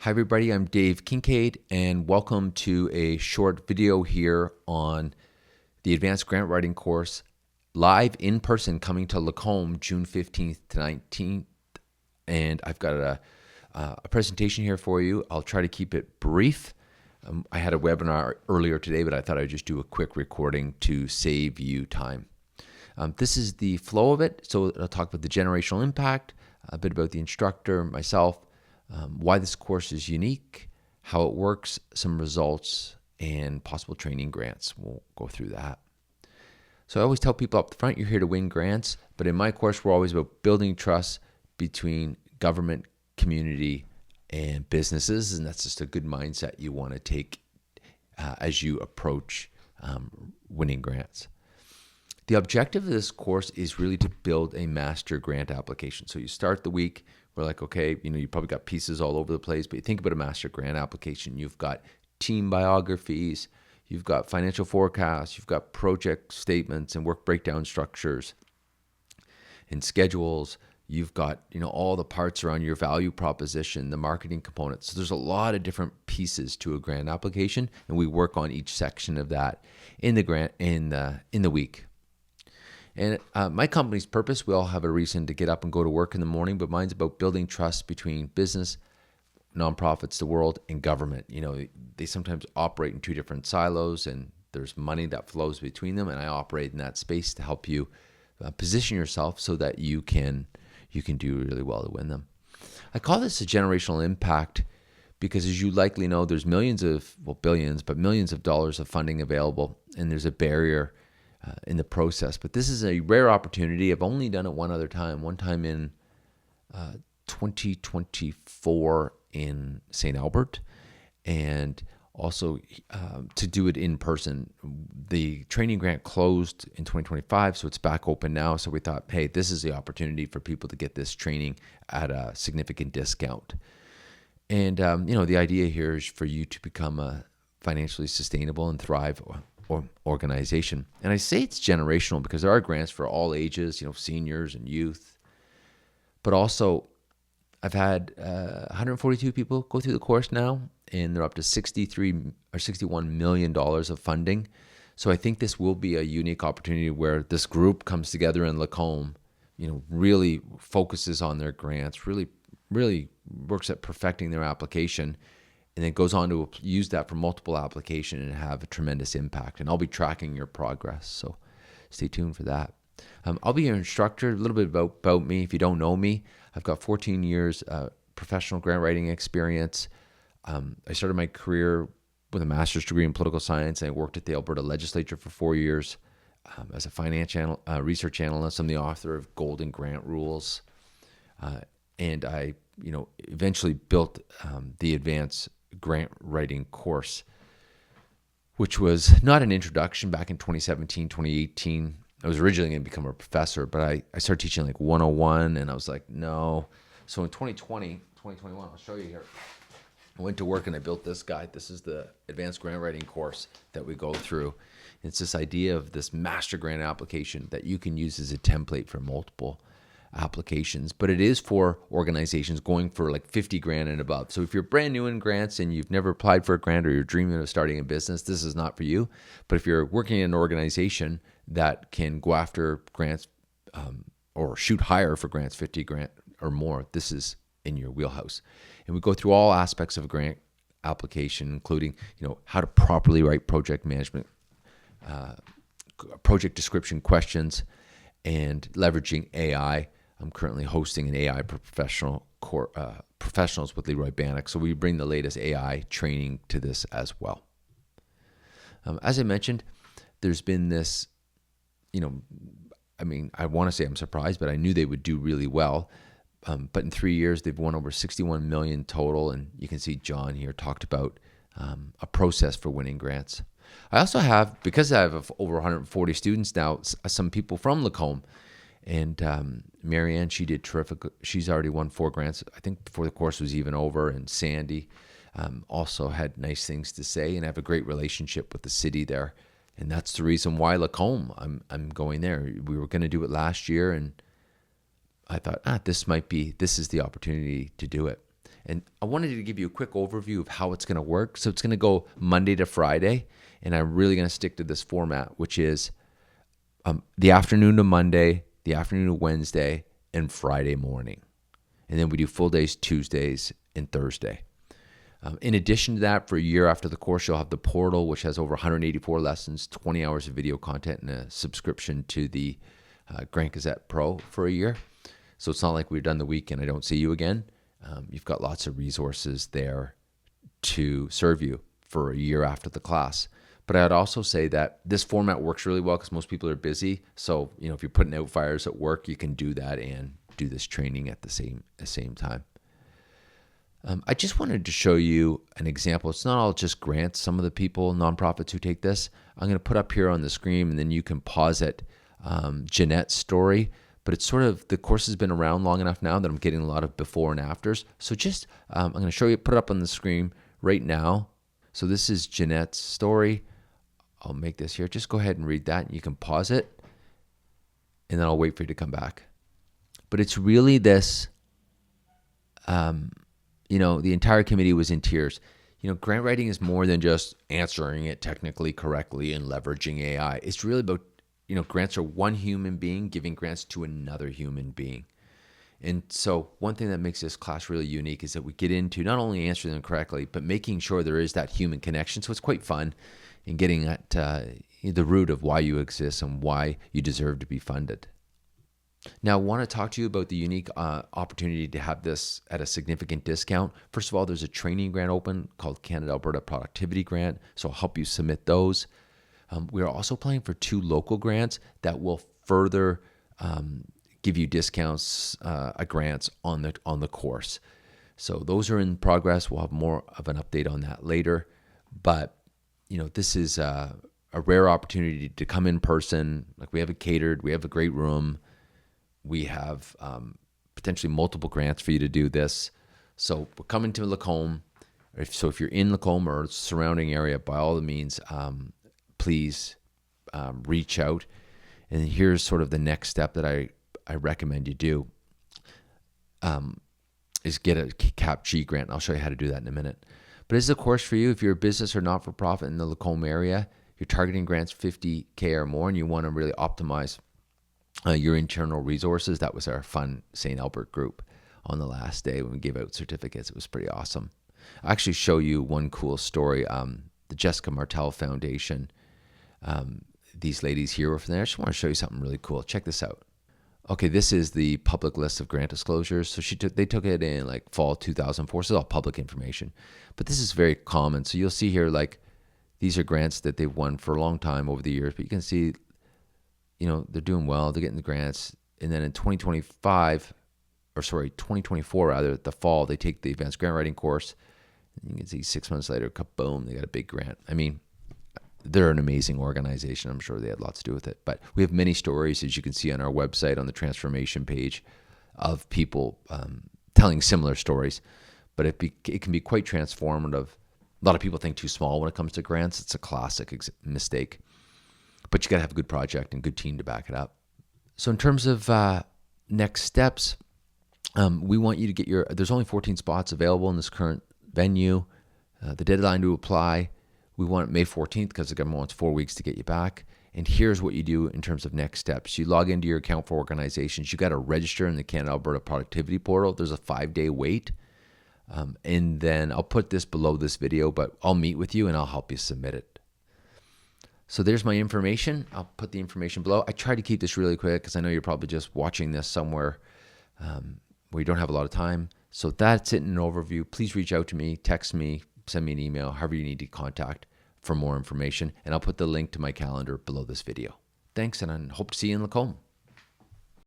Hi everybody, I'm Dave Kincaid and welcome to a short video here on the Advanced Grant Writing course live in person coming to Lacombe June 15th to 19th. And I've got a presentation here for you. I'll try to keep it brief. I had a webinar earlier today, but I thought I'd just do a quick recording to save you time. This is the flow of it. So I'll talk about the generational impact, a bit about the instructor, myself, why this course is unique, how it works, some results, and possible training grants. We'll go through that. So I always tell people up front, you're here to win grants, but in my course, we're always about building trust between government, community, and businesses, and that's just a good mindset you want to take as you approach winning grants. The objective of this course is really to build a master grant application. So you start the week, we're like, okay, you probably got pieces all over the place, but you think about a master grant application. You've got team biographies, you've got financial forecasts, you've got project statements and work breakdown structures and schedules. You've got, all the parts around your value proposition, the marketing components. So there's a lot of different pieces to a grant application, and we work on each section of that in the grant in the week. And my company's purpose, we all have a reason to get up and go to work in the morning, but mine's about building trust between business, nonprofits, the world, and government. They sometimes operate in two different silos, and there's money that flows between them, and I operate in that space to help you position yourself so that you can do really well to win them. I call this a generational impact because, as you likely know, there's billions of dollars of funding available, and there's a barrier in the process. But this is a rare opportunity. I've only done it one time in 2024 in St. Albert, and also to do it in person. The training grant closed in 2025, so it's back open now. So we thought, hey, this is the opportunity for people to get this training at a significant discount. And, the idea here is for you to become a financially sustainable and thrive organization. And I say it's generational because there are grants for all ages, seniors and youth. But also, I've had 142 people go through the course now, and they're up to $61 million of funding. So I think this will be a unique opportunity where this group comes together in Lacombe, really focuses on their grants, really works at perfecting their application, and then goes on to use that for multiple applications and have a tremendous impact. And I'll be tracking your progress, so stay tuned for that. I'll be your instructor. A little bit about me. If you don't know me, I've got 14 years professional grant writing experience. I started my career with a master's degree in political science. I worked at the Alberta legislature for 4 years as a research analyst. I'm the author of Golden Grant Rules. And I, eventually built the Advanced Grant Writing course, which was not an introduction back in 2017, 2018. I was originally going to become a professor, but I started teaching like 101, and I was like, no. So in 2021, I'll show you here. I went to work and I built this guide. This is the Advanced Grant Writing course that we go through. It's this idea of this master grant application that you can use as a template for multiple applications, but it is for organizations going for like 50 grand and above. So if you're brand new in grants and you've never applied for a grant, or you're dreaming of starting a business, this is not for you. But if you're working in an organization that can go after grants or shoot higher for grants, 50 grand or more, this is in your wheelhouse. And we go through all aspects of a grant application, including how to properly write project management, project description questions, and leveraging AI. I'm currently hosting an AI professionals with Leroy Bannock, so we bring the latest AI training to this as well. As I mentioned, there's been this, I want to say I'm surprised, but I knew they would do really well. But in 3 years, they've won over 61 million total, and you can see John here talked about a process for winning grants. I also have, because I have over 140 students now, some people from Lacombe. And Marianne, she did terrific. She's already won 4 grants, I think, before the course was even over. And Sandy also had nice things to say, and I have a great relationship with the city there. And that's the reason why Lacombe, I'm going there. We were going to do it last year, and I thought, this is the opportunity to do it. And I wanted to give you a quick overview of how it's going to work. So it's going to go Monday to Friday, and I'm really going to stick to this format, which is the afternoon to Monday, the afternoon to Wednesday, and Friday morning. And then we do full days Tuesdays and Thursday. In addition to that, for a year after the course, you'll have the portal, which has over 184 lessons, 20 hours of video content, and a subscription to the Grant Gazette Pro for a year. So it's not like we're done the week and I don't see you again. You've got lots of resources there to serve you for a year after the class. But I'd also say that this format works really well because most people are busy. So, if you're putting out fires at work, you can do that and do this training at the same time. I just wanted to show you an example. It's not all just grants. Some of the people, nonprofits who take this, I'm going to put up here on the screen, and then you can pause it. Jeanette's story, but it's sort of, the course has been around long enough now that I'm getting a lot of before and afters. So just, I'm going to show you, put it up on the screen right now. So this is Jeanette's story. I'll make this here. Just go ahead and read that. You can pause it, and then I'll wait for you to come back. But it's really this, the entire committee was in tears. Grant writing is more than just answering it technically correctly and leveraging AI. It's really about, grants are one human being giving grants to another human being. And so one thing that makes this class really unique is that we get into not only answering them correctly, but making sure there is that human connection. So it's quite fun in getting at the root of why you exist and why you deserve to be funded. Now, I want to talk to you about the unique opportunity to have this at a significant discount. First of all, there's a training grant open called Canada-Alberta Productivity Grant, so I'll help you submit those. We are also applying for 2 local grants that will further give you discounts, grants on the course. So those are in progress. We'll have more of an update on that later. But this is a rare opportunity to come in person. Like, we have it catered. We have a great room. We have potentially multiple grants for you to do this. So we're coming to Lacombe. If you're in Lacombe or surrounding area, by all means, please reach out. And here's sort of the next step that I recommend you do is get a CAPG grant. I'll show you how to do that in a minute. But this is a course for you if you're a business or not-for-profit in the Lacombe area. You're targeting grants $50K or more, and you want to really optimize your internal resources. That was our fun St. Albert group on the last day when we gave out certificates. It was pretty awesome. I'll actually show you one cool story. The Jessica Martel Foundation, these ladies here were from there. I just want to show you something really cool. Check this out. Okay, this is the public list of grant disclosures. So they took it in like fall 2004. So it's all public information. But this is very common. So you'll see here, like, these are grants that they've won for a long time over the years. But you can see, they're doing well. They're getting the grants. And then in 2024 rather, the fall, they take the advanced grant writing course. And you can see 6 months later, kaboom, they got a big grant. I mean, they're an amazing organization. I'm sure they had lots to do with it. But we have many stories, as you can see on our website, on the transformation page, of people telling similar stories. But it can be quite transformative. A lot of people think too small when it comes to grants. It's a classic mistake. But you got to have a good project and good team to back it up. So in terms of next steps, we want you to get there's only 14 spots available in this current venue. The deadline to apply, we want it May 14th because the government wants 4 weeks to get you back. And here's what you do in terms of next steps. You log into your account for organizations. You got to register in the Canada-Alberta Productivity Portal. There's a 5-day wait. And then I'll put this below this video, but I'll meet with you and I'll help you submit it. So there's my information. I'll put the information below. I try to keep this really quick because I know you're probably just watching this somewhere where you don't have a lot of time. So that's it in an overview. Please reach out to me, text me, send me an email, however you need to contact for more information. And I'll put the link to my calendar below this video. Thanks, and I hope to see you in Lacombe.